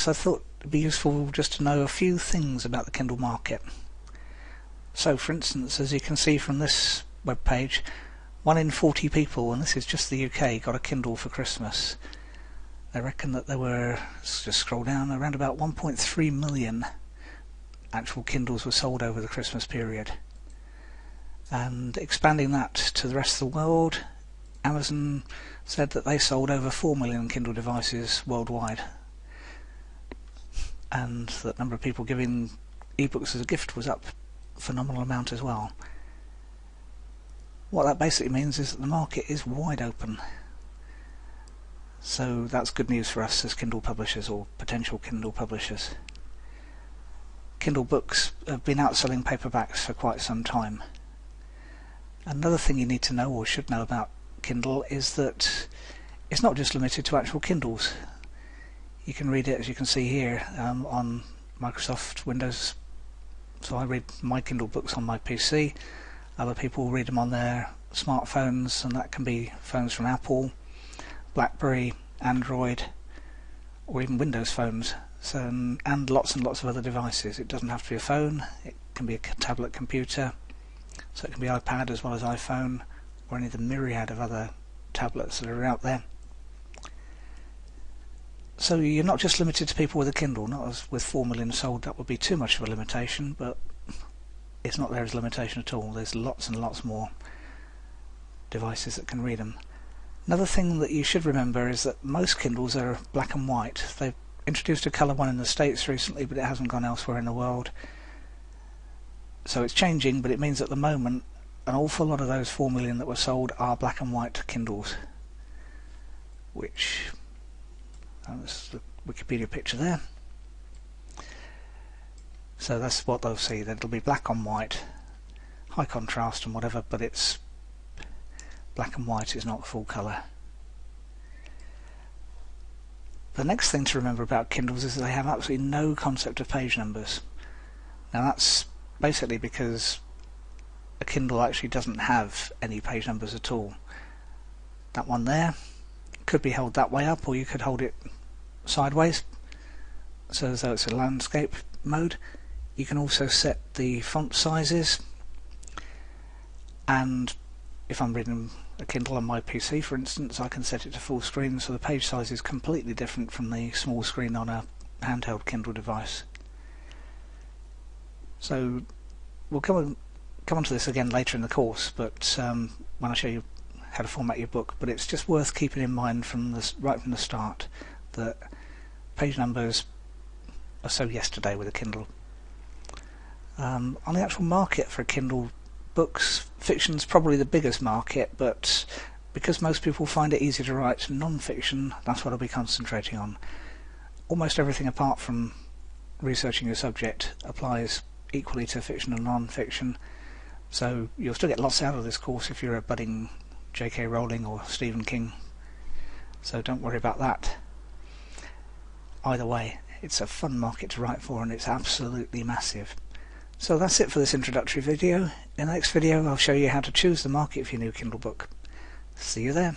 So I thought it'd be useful just to know a few things about the Kindle market. So for instance, as you can see from this web page, 1 in 40 people, and this is just the UK, got a Kindle for Christmas. They reckon that there were, let's just scroll down, around about 1.3 million actual Kindles were sold over the Christmas period. And expanding that to the rest of the world, Amazon said that they sold over 4 million Kindle devices worldwide. And the number of people giving ebooks as a gift was up a phenomenal amount as well. What that basically means is that the market is wide open. So that's good news for us as Kindle publishers or potential Kindle publishers. Kindle books have been outselling paperbacks for quite some time. Another thing you need to know or should know about Kindle is that it's not just limited to actual Kindles. You can read it, as you can see here, on Microsoft Windows. So I read my Kindle books on my PC. Other people read them on their smartphones, and that can be phones from Apple, BlackBerry, Android, or even Windows phones. So, and lots of other devices. It doesn't have to be a phone. It can be a tablet computer. So it can be iPad as well as iPhone, or any of the myriad of other tablets that are out there. So you're not just limited to people with a Kindle, not as with 4 million sold. That would be too much of a limitation, but it's not there as a limitation at all. There's lots and lots more devices that can read them. Another thing that you should remember is that most Kindles are black and white. They've introduced a colour one in the States recently, but it hasn't gone elsewhere in the world. So it's changing, but it means at the moment an awful lot of those 4 million that were sold are black and white Kindles, which that's the Wikipedia picture there. So that's what they'll see. It'll be black on white, high contrast and whatever, but it's black and white, is not full colour. The next thing to remember about Kindles is that they have absolutely no concept of page numbers. Now that's basically because a Kindle actually doesn't have any page numbers at all. That one there could be held that way up, or you could hold it sideways, so as though it's a landscape mode. You can also set the font sizes, and if I'm reading a Kindle on my PC for instance, I can set it to full screen, so the page size is completely different from the small screen on a handheld Kindle device. So we'll come on to this again later in the course, but when I show you how to format your book. But it's just worth keeping in mind right from the start that page numbers are so yesterday with a Kindle. On the actual market for Kindle books, fiction's probably the biggest market, but because most people find it easy to write non-fiction, that's what I'll be concentrating on. Almost everything apart from researching your subject applies equally to fiction and non-fiction, so you'll still get lots out of this course if you're a budding J.K. Rowling or Stephen King, so don't worry about that. Either way, it's a fun market to write for, and it's absolutely massive. So that's it for this introductory video. In the next video I'll show you how to choose the market for your new Kindle book. See you there.